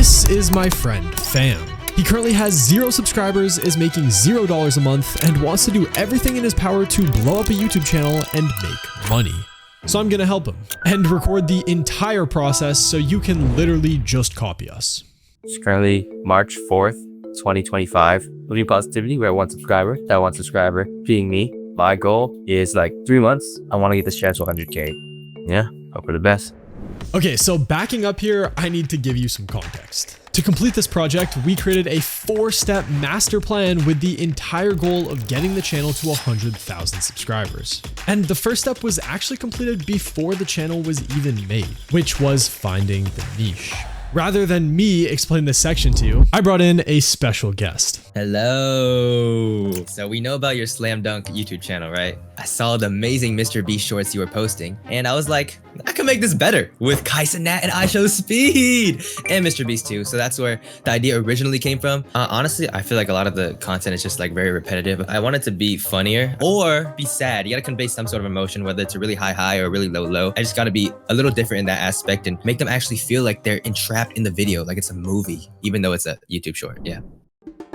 This is my friend, Fam. He currently has 0 subscribers, is making $0 a month, and wants to do everything in his power to blow up a YouTube channel and make money. So I'm gonna help him and record the entire process so you can literally just copy us. It's currently March 4th, 2025. Living positivity, we're at 1 subscriber. That 1 subscriber being me. My goal is like 3 months. I want to get this channel to 100K. Yeah, hope for the best. Okay, so backing up here, I need to give you some context. To complete this project, we created a 4-step master plan with the entire goal of getting the channel to 100,000 subscribers. And the first step was actually completed before the channel was even made, which was finding the niche. Rather than me explain this section to you, I brought in a special guest. Hello. So we know about your slam dunk YouTube channel, right? I saw the amazing Mr. Beast shorts you were posting, and I was like, I can make this better with Kaisa Nat and I Show Speed and Mr. Beast too. So that's where the idea originally came from. Honestly, I feel like a lot of the content is just like very repetitive. I want it to be funnier or be sad. You gotta convey some sort of emotion, whether it's a really high or a really low. I just gotta be a little different in that aspect and make them actually feel like they're entrapped in the video, like it's a movie, even though it's a YouTube short. Yeah.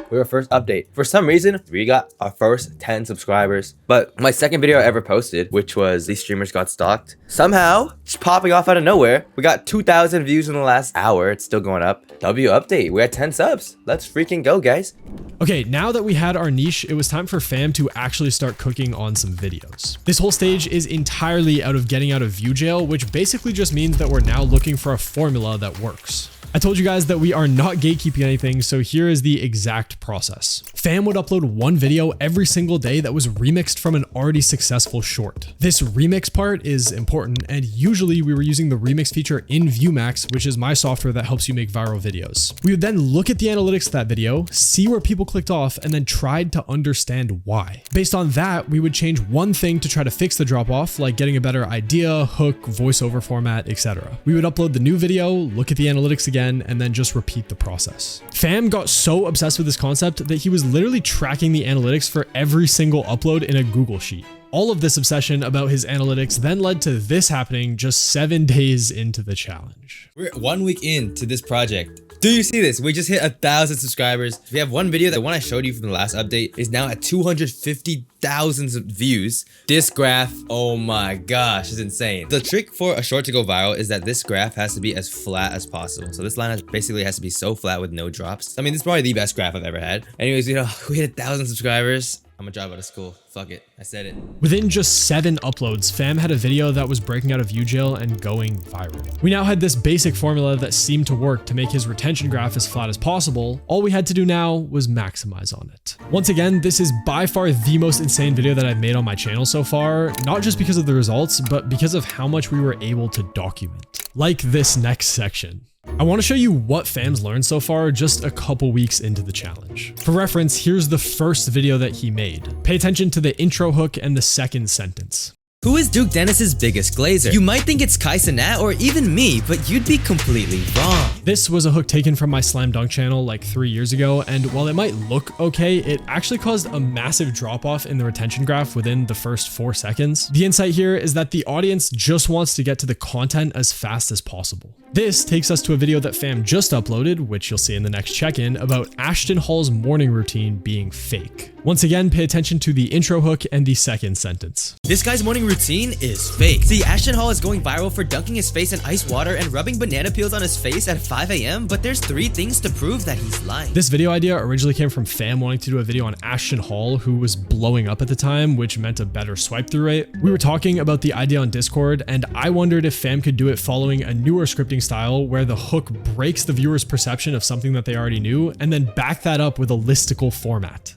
We were first update. For some reason, we got our first 10 subscribers. But my second video I ever posted, which was these streamers got stalked, somehow just popping off out of nowhere. We got 2,000 views in the last hour. It's still going up. W update. We're at 10 subs. Let's freaking go, guys. Okay, now that we had our niche, it was time for Fam to actually start cooking on some videos. This whole stage is entirely out of getting out of view jail, which basically just means that we're now looking for a formula that works. I told you guys that we are not gatekeeping anything, so here is the exact process. Fam would upload 1 video every single day that was remixed from an already successful short. This remix part is important, and usually we were using the remix feature in Viewmax, which is my software that helps you make viral videos. We would then look at the analytics of that video, see where people clicked off, and then tried to understand why. Based on that, we would change one thing to try to fix the drop-off, like getting a better idea, hook, voiceover format, etc. We would upload the new video, look at the analytics again, and then just repeat the process. Fam got so obsessed with this concept that he was literally tracking the analytics for every single upload in a Google Sheet. All of this obsession about his analytics then led to this happening just 7 days into the challenge. We're 1 week into this project. Do you see this? We just hit 1,000 subscribers. We have one video, the one I showed you from the last update, is now at 250,000 views. This graph, oh my gosh, is insane. The trick for a short to go viral is that this graph has to be as flat as possible. So this line basically has to be so flat with no drops. I mean, this is probably the best graph I've ever had. Anyways, you know, we hit 1,000 subscribers. I'm gonna drop out of school. Fuck it. I said it. Within just 7 uploads, Fam had a video that was breaking out of view jail and going viral. We now had this basic formula that seemed to work to make his retention graph as flat as possible. All we had to do now was maximize on it. Once again, this is by far the most insane video that I've made on my channel so far, not just because of the results, but because of how much we were able to document. Like this next section. I want to show you what Fam's learned so far just a couple weeks into the challenge. For reference, here's the first video that he made. Pay attention to the intro hook and the second sentence. Who is Duke Dennis's biggest glazer? You might think it's Kaisa Nat or even me, but you'd be completely wrong. This was a hook taken from my slam dunk channel like 3 years ago, and while it might look okay, it actually caused a massive drop off in the retention graph within the first 4 seconds. The insight here is that the audience just wants to get to the content as fast as possible. This takes us to a video that Fam just uploaded, which you'll see in the next check-in, about Ashton Hall's morning routine being fake. Once again, pay attention to the intro hook and the second sentence. This guy's morning routine is fake. See, Ashton Hall is going viral for dunking his face in ice water and rubbing banana peels on his face at 5 a.m., but there's 3 things to prove that he's lying. This video idea originally came from Fam wanting to do a video on Ashton Hall, who was blowing up at the time, which meant a better swipe through rate. We were talking about the idea on Discord, and I wondered if Fam could do it following a newer scripting style where the hook breaks the viewer's perception of something that they already knew, and then back that up with a listicle format.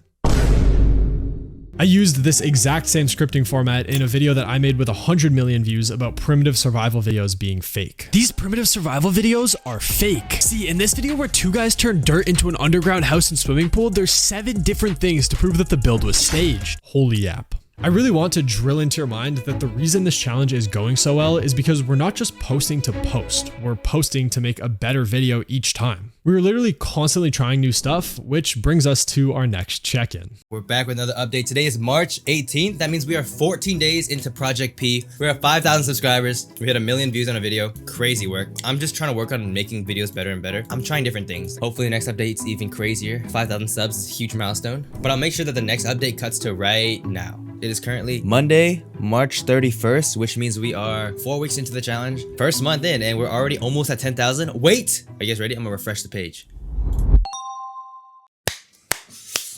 I used this exact same scripting format in a video that I made with 100 million views about primitive survival videos being fake. These primitive survival videos are fake. See, in this video where 2 guys turn dirt into an underground house and swimming pool, there's 7 different things to prove that the build was staged. Holy app. I really want to drill into your mind that the reason this challenge is going so well is because we're not just posting to post, we're posting to make a better video each time. We're literally constantly trying new stuff, which brings us to our next check-in. We're back with another update. Today is March 18th. That means we are 14 days into Project P. We're at 5,000 subscribers. We hit 1 million views on a video. Crazy work. I'm just trying to work on making videos better and better. I'm trying different things. Hopefully the next update's even crazier. 5,000 subs is a huge milestone. But I'll make sure that the next update cuts to right now. It is currently Monday, March 31st, which means we are 4 weeks into the challenge. First month in, and we're already almost at 10,000. Wait! Are you guys ready? I'm gonna refresh the page.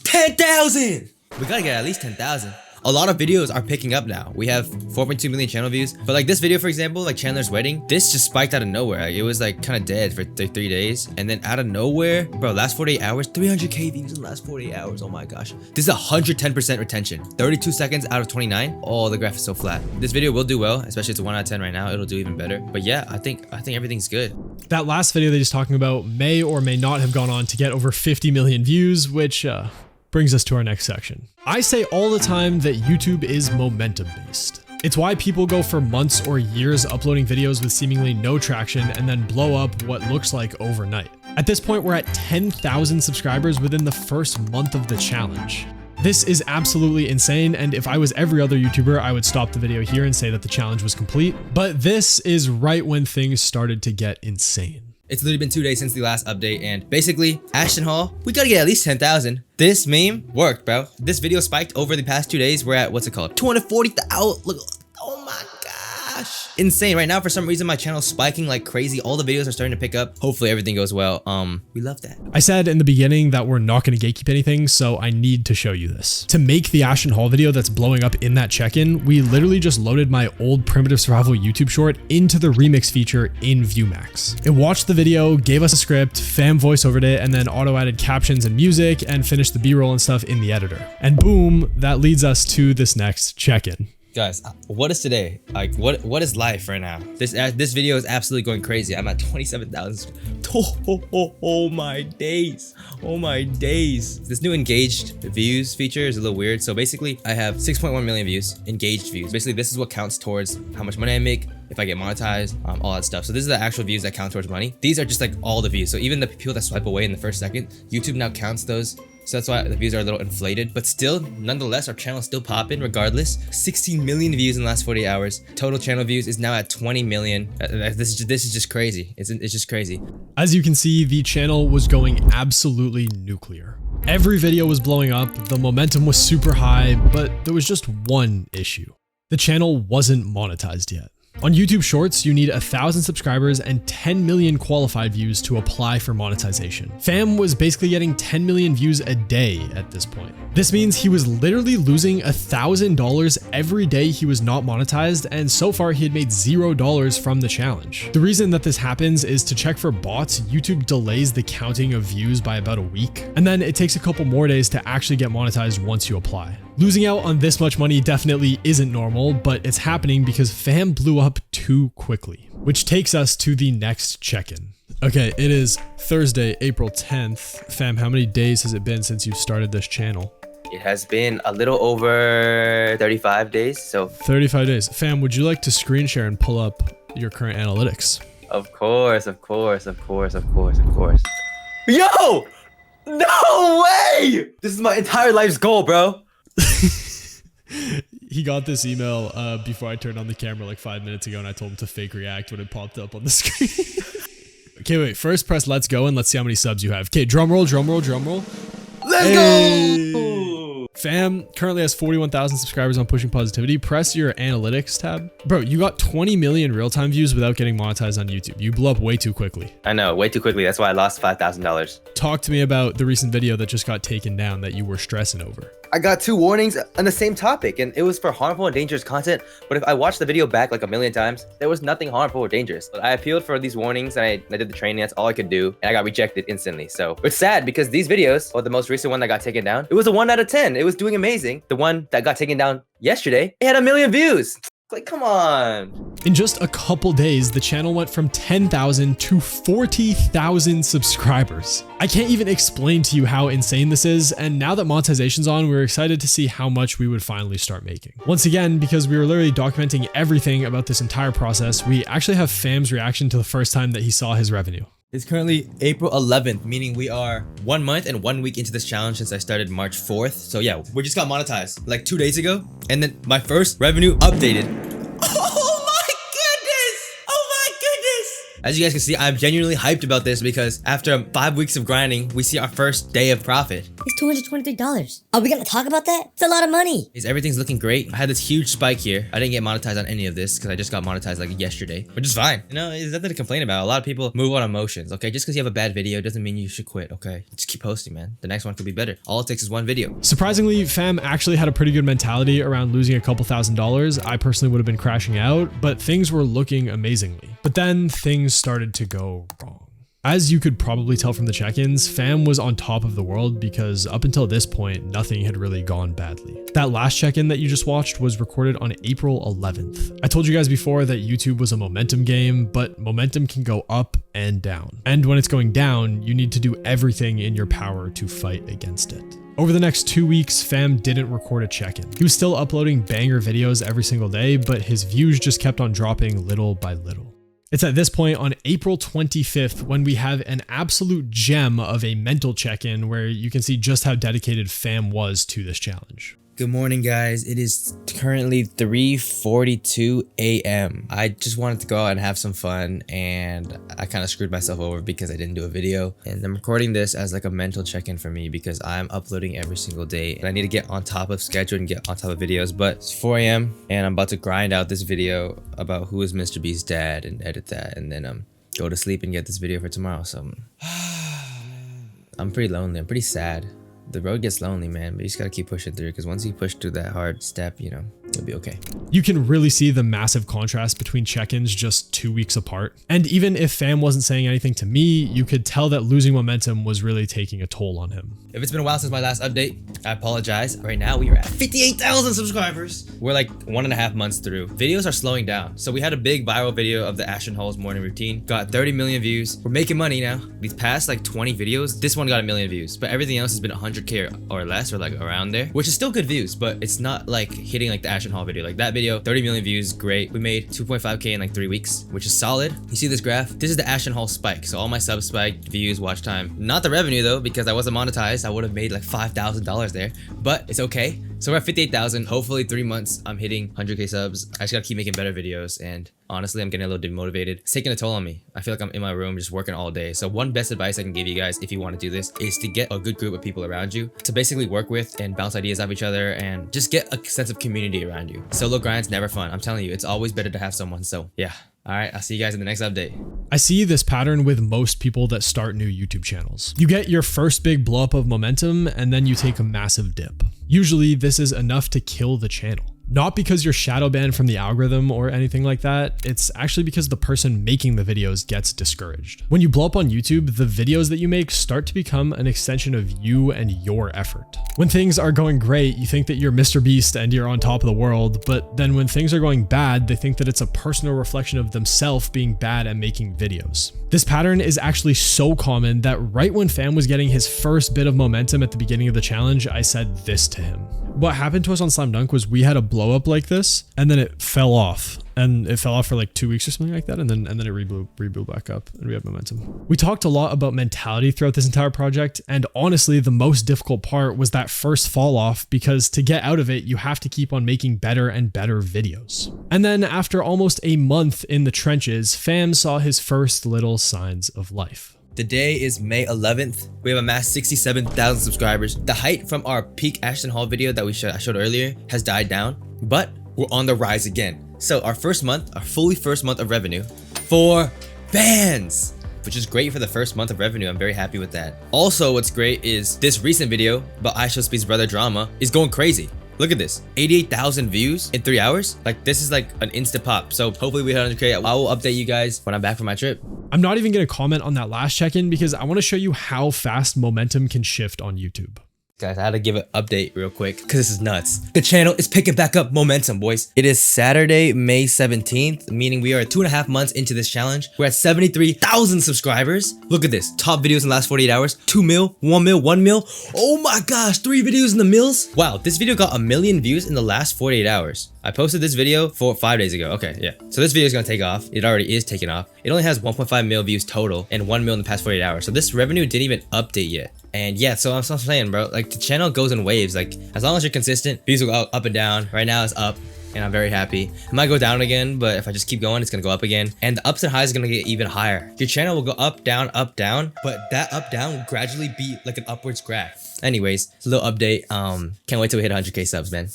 10,000! We gotta get at least 10,000. A lot of videos are picking up now. We have 4.2 million channel views. But like this video, for example, like Chandler's wedding, this just spiked out of nowhere. Like, it was like kind of dead for 3 days. And then out of nowhere, bro, last 48 hours, 300K views in the last 48 hours. Oh my gosh. This is 110% retention. 32 seconds out of 29. Oh, the graph is so flat. This video will do well, especially it's a 1 out of 10 right now. It'll do even better. But yeah, I think everything's good. That last video that he's talking about may or may not have gone on to get over 50 million views, which brings us to our next section. I say all the time that YouTube is momentum based. It's why people go for months or years uploading videos with seemingly no traction and then blow up what looks like overnight. At this point, we're at 10,000 subscribers within the first month of the challenge. This is absolutely insane, and if I was every other YouTuber, I would stop the video here and say that the challenge was complete. But this is right when things started to get insane. It's literally been 2 days since the last update, and basically, Ashton Hall, we gotta get at least 10,000. This meme worked, bro. This video spiked over the past 2 days. We're at, what's it called? 240,000. Look, oh my gosh. Insane. Right now, for some reason, my channel's spiking like crazy. All the videos are starting to pick up. Hopefully, everything goes well. We love that. I said in the beginning that we're not going to gatekeep anything, so I need to show you this. To make the Ashton Hall video that's blowing up in that check-in, we literally just loaded my old Primitive Survival YouTube short into the remix feature in ViewMax. It watched the video, gave us a script, fam voice-overed it, and then auto-added captions and music, and finished the B-roll and stuff in the editor. And boom, that leads us to this next check-in. Guys, what is today? Like, what is life right now? This video is absolutely going crazy. I'm at 27,000. Oh my days. Oh my days. This new engaged views feature is a little weird. So basically, I have 6.1 million views, engaged views. Basically, this is what counts towards how much money I make, if I get monetized, all that stuff. So this is the actual views that count towards money. These are just like all the views. So even the people that swipe away in the first second, YouTube now counts those. So that's why the views are a little inflated, but still, nonetheless, our channel is still popping regardless. 16 million views in the last 48 hours. Total channel views is now at 20 million. This is just crazy. It's just crazy. As you can see, the channel was going absolutely nuclear. Every video was blowing up, the momentum was super high, but there was just one issue. The channel wasn't monetized yet. On YouTube Shorts, you need 1,000 subscribers and 10 million qualified views to apply for monetization. Fam was basically getting 10 million views a day at this point. This means he was literally losing $1,000 every day he was not monetized, and so far he had made $0 from the challenge. The reason that this happens is to check for bots, YouTube delays the counting of views by about a week, and then it takes a couple more days to actually get monetized once you apply. Losing out on this much money definitely isn't normal, but it's happening because fam blew up too quickly. Which takes us to the next check-in. Okay, it is Thursday, April 10th. Fam, how many days has it been since you started this channel? It has been a little over 35 days, so... 35 days. Fam, would you like to screen share and pull up your current analytics? Of course. Yo! No way! This is my entire life's goal, bro. He got this email before I turned on the camera like 5 minutes ago, and I told him to fake react when it popped up on the screen. Okay, wait. First press let's go and let's see how many subs you have. Okay, drum roll. Let's go! Fam currently has 41,000 subscribers on Pushing Positivity. Press your analytics tab. Bro, you got 20 million real-time views without getting monetized on YouTube. You blew up way too quickly. I know, way too quickly. That's why I lost $5,000. Talk to me about the recent video that just got taken down that you were stressing over. I got 2 warnings on the same topic, and it was for harmful and dangerous content. But if I watched the video back like a million times, there was nothing harmful or dangerous. But I appealed for these warnings, and I did the training. That's all I could do, and I got rejected instantly. So it's sad because these videos, or the most recent one that got taken down, it was a 1 out of 10. It was doing amazing. The one that got taken down yesterday, it had 1 million views. Like, come on. In just a couple days, the channel went from 10,000 to 40,000 subscribers. I can't even explain to you how insane this is, and now that monetization's on, we're excited to see how much we would finally start making. Once again, because we were literally documenting everything about this entire process, we actually have Fam's reaction to the first time that he saw his revenue. It's currently April 11th, meaning we are 1 month and 1 week into this challenge since I started March 4th. So yeah, we just got monetized like 2 days ago. And then my first revenue updated. Oh my goodness! Oh my goodness! As you guys can see, I'm genuinely hyped about this because after 5 weeks of grinding, we see our first day of profit. It's $223. Are we gonna talk about that? It's a lot of money. Everything's looking great. I had this huge spike here. I didn't get monetized on any of this because I just got monetized like yesterday, which is fine. You know, there's nothing to complain about. A lot of people move on emotions, okay? Just because you have a bad video doesn't mean you should quit, okay? Just keep posting, man. The next one could be better. All it takes is one video. Surprisingly, Fam actually had a pretty good mentality around losing a couple $1,000s. I personally would have been crashing out, but things were looking amazingly. But then things started to go wrong. As you could probably tell from the check-ins, Fam was on top of the world because up until this point, nothing had really gone badly. That last check-in that you just watched was recorded on April 11th. I told you guys before that YouTube was a momentum game, but momentum can go up and down. And when it's going down, you need to do everything in your power to fight against it. Over the next 2 weeks, Fam didn't record a check-in. He was still uploading banger videos every single day, but his views just kept on dropping little by little. It's at this point on April 25th when we have an absolute gem of a mental check-in where you can see just how dedicated Fam was to this challenge. Good morning, guys. It is currently 3:42 a.m. I just wanted to go out and have some fun, and I kind of screwed myself over because I didn't do a video. And I'm recording this as like a mental check-in for me because I'm uploading every single day, and I need to get on top of schedule and get on top of videos. But it's 4 a.m. and I'm about to grind out this video about who is Mr. B's dad and edit that, and then go to sleep and get this video for tomorrow. So I'm pretty lonely. I'm pretty sad. The road gets lonely, man, but you just gotta keep pushing through because once you push through that hard step, you know, you'll be okay. You can really see the massive contrast between check-ins just 2 weeks apart. And even if Fam wasn't saying anything to me, you could tell that losing momentum was really taking a toll on him. If it's been a while since my last update, I apologize. Right now, we are at 58,000 subscribers. We're like 1.5 months through. Videos are slowing down. So we had a big viral video of the Ashton Hall's morning routine. Got 30 million views. We're making money now. These past like 20 videos, this one got 1 million views, but everything else has been 100K or less, or like around there, which is still good views, but it's not like hitting like the Ashton Hall video. Like that video, 30 million views, great. We made 2.5K in like 3 weeks, which is solid. You see this graph? This is the Ashton Hall spike. So all my subs spiked, views, watch time. Not the revenue though, because I wasn't monetized. I would have made like $5,000 there, but it's okay. So we're at 58,000. Hopefully 3 months, I'm hitting 100K subs. I just gotta keep making better videos, and honestly, I'm getting a little demotivated. It's taking a toll on me. I feel like I'm in my room just working all day. So one best advice I can give you guys if you want to do this is to get a good group of people around you to basically work with and bounce ideas off each other and just get a sense of community around you. Solo grind's never fun. I'm telling you, it's always better to have someone. So yeah. All right, I'll see you guys in the next update. I see this pattern with most people that start new YouTube channels. You get your first big blow up of momentum and then you take a massive dip. Usually this is enough to kill the channel. Not because you're shadow banned from the algorithm or anything like that, it's actually because the person making the videos gets discouraged. When you blow up on YouTube, the videos that you make start to become an extension of you and your effort. When things are going great, you think that you're Mr. Beast and you're on top of the world, but then when things are going bad, they think that it's a personal reflection of themselves being bad at making videos. This pattern is actually so common that right when Fam was getting his first bit of momentum at the beginning of the challenge, I said this to him. What happened to us on Slam Dunk was we had a blow up like this and then it fell off. And it fell off for like 2 weeks or something like that, and then it reblew back up, and we had momentum. We talked a lot about mentality throughout this entire project, and honestly, the most difficult part was that first fall off, because to get out of it, you have to keep on making better and better videos. And then after almost a month in the trenches, Fam saw his first little signs of life. The day is May 11th. We have amassed 67,000 subscribers. The height from our peak Ashton Hall video that I showed earlier has died down, but we're on the rise again. So our first month, our fully first month of revenue for fans, which is great for the first month of revenue. I'm very happy with that. Also, what's great is this recent video about iShowSpeed's brother drama is going crazy. Look at this, 88,000 views in 3 hours. Like this is like an instant pop. So hopefully we hit 100K. I will update you guys when I'm back from my trip. I'm not even gonna comment on that last check-in because I wanna show you how fast momentum can shift on YouTube. Guys, I had to give an update real quick because this is nuts. The channel is picking back up momentum, boys. It is Saturday, May 17th, meaning we are 2.5 months into this challenge. We're at 73,000 subscribers. Look at this. Top videos in the last 48 hours. 2 mil, 1 mil, 1 mil. Oh my gosh, 3 videos in the mils. Wow, this video got 1 million views in the last 48 hours. I posted this video 5 days ago. Okay, yeah. So this video is gonna take off. It already is taking off. It only has 1.5 mil views total and 1 mil in the past 48 hours. So this revenue didn't even update yet. And yeah, so I'm saying, bro, like the channel goes in waves. Like as long as you're consistent, views will go up and down. Right now it's up and I'm very happy. It might go down again, but if I just keep going, it's gonna go up again. And the ups and highs are gonna get even higher. Your channel will go up, down, but that up, down will gradually be like an upwards graph. Anyways, it's a little update. Can't wait till we hit 100K subs, man.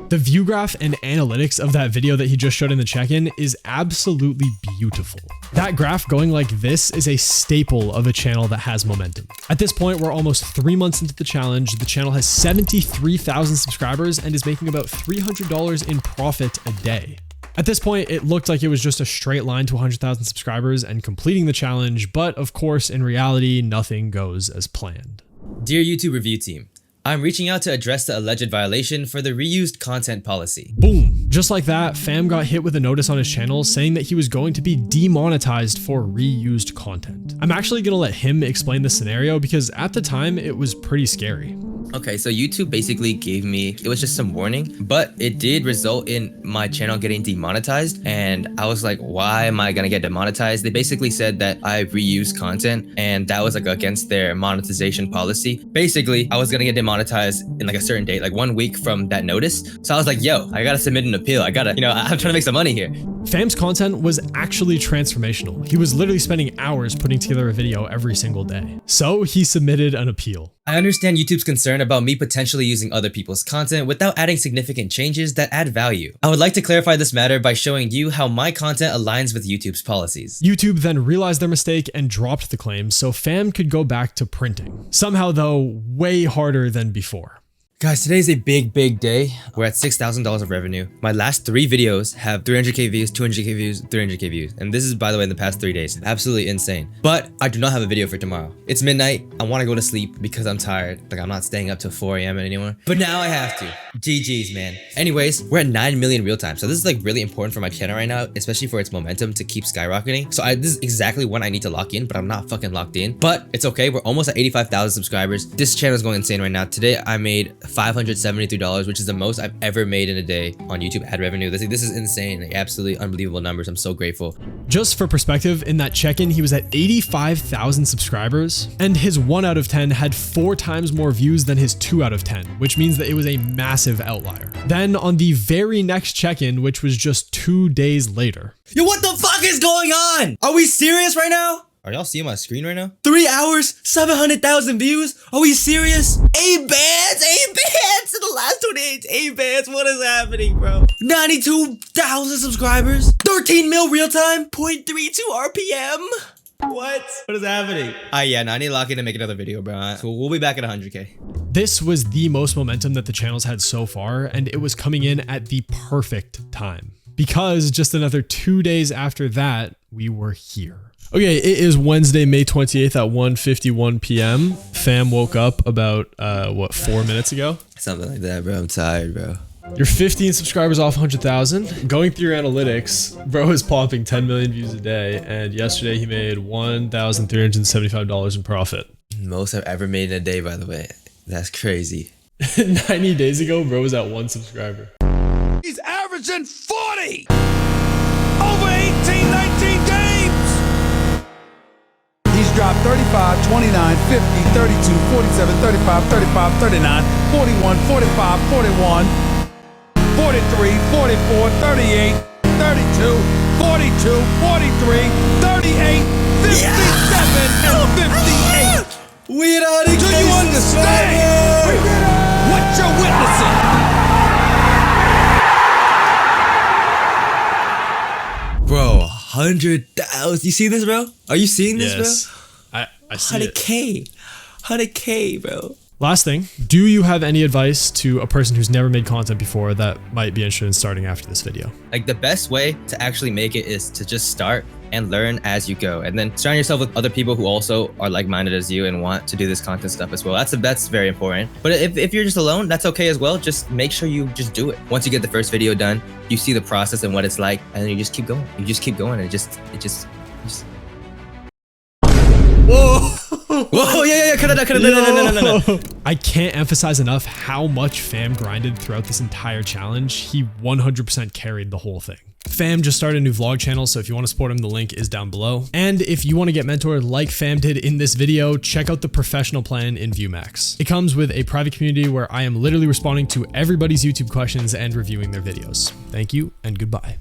The view graph and analytics of that video that he just showed in the check-in is absolutely beautiful. That graph going like this is a staple of a channel that has momentum. At this point, we're almost 3 months into the challenge. The channel has 73,000 subscribers and is making about $300 in profit a day. At this point, it looked like it was just a straight line to 100,000 subscribers and completing the challenge, but of course, in reality, nothing goes as planned. Dear YouTube review team, I'm reaching out to address the alleged violation for the reused content policy. Boom. Just like that, fam got hit with a notice on his channel saying that he was going to be demonetized for reused content. I'm actually gonna let him explain the scenario because at the time it was pretty scary. Okay, so YouTube basically gave me, it was just some warning, but it did result in my channel getting demonetized. And I was like, why am I gonna get demonetized? They basically said that I reuse content and that was like against their monetization policy. Basically, I was gonna get demonetized in like a certain date, like 1 week from that notice. So I was like, yo, I gotta submit an appeal. I gotta, I'm trying to make some money here. Fam's content was actually transformational. He was literally spending hours putting together a video every single day. So he submitted an appeal. I understand YouTube's concern about me potentially using other people's content without adding significant changes that add value. I would like to clarify this matter by showing you how my content aligns with YouTube's policies. YouTube then realized their mistake and dropped the claim so Fam could go back to printing. Somehow though, way harder than before. Guys, today's a big day. We're at $6,000 of revenue. My last 3 videos have 300K views, 200K views, 300K views. And this is, by the way, in the past 3 days. Absolutely insane. But I do not have a video for tomorrow. It's midnight. I want to go to sleep because I'm tired. Like, I'm not staying up till 4 a.m. anymore. But now I have to. GG's, man. Anyways, we're at 9 million real time. So this is like really important for my channel right now, especially for its momentum to keep skyrocketing. So this is exactly when I need to lock in, but I'm not fucking locked in. But it's okay. We're almost at 85,000 subscribers. This channel is going insane right now. Today, I made $573, which is the most I've ever made in a day on YouTube ad revenue. This is insane, like absolutely unbelievable numbers. I'm so grateful. Just for perspective, in that check-in, he was at 85,000 subscribers, and his 1 out of 10 had 4 times more views than his 2 out of 10, which means that it was a massive outlier. Then on the very next check-in, which was just 2 days later. Yo, what the fuck is going on? Are we serious right now? Are y'all seeing my screen right now? 3 hours, 700,000 views? Are we serious? 8 bands in the last 28, 8 bands. What is happening, bro? 92,000 subscribers, 13 mil real time, 0.32 RPM. What is happening? Yeah, no, I need to lock in and make another video, bro. So we'll be back at 100K. This was the most momentum that the channel's had so far, and it was coming in at the perfect time. Because just another 2 days after that, we were here. Okay, it is Wednesday, May 28th at 1:51 p.m. Fam woke up about, 4 minutes ago? Something like that, bro. I'm tired, bro. You're 15 subscribers off 100,000. Going through your analytics, bro is popping 10 million views a day, and yesterday he made $1,375 in profit. Most I've ever made in a day, by the way. That's crazy. 90 days ago, bro was at 1 subscriber. He's averaging 40 over 18, 19 games. He's dropped 35, 29, 50, 32, 47, 35, 35, 39, 41, 45, 41, 43, 44, 38, 32, 42, 43, 38, 57, and 58. We at 100K. Do you understand what you're witnessing? Bro, 100,000. You see this, bro? Are you seeing this, bro? I see it. 100K. 100K, bro. Last thing, do you have any advice to a person who's never made content before that might be interested in starting after this video? Like the best way to actually make it is to just start and learn as you go. And then surround yourself with other people who also are like-minded as you and want to do this content stuff as well. That's very important. But if you're just alone, that's okay as well. Just make sure you just do it. Once you get the first video done, you see the process and what it's like, and then you just keep going. You just keep going, and it just Whoa, yeah, cut it out, no. I can't emphasize enough how much Fam grinded throughout this entire challenge. He 100% carried the whole thing. Fam just started a new vlog channel, so if you want to support him, the link is down below. And if you want to get mentored like Fam did in this video, check out the professional plan in ViewMax. It comes with a private community where I am literally responding to everybody's YouTube questions and reviewing their videos. Thank you and goodbye.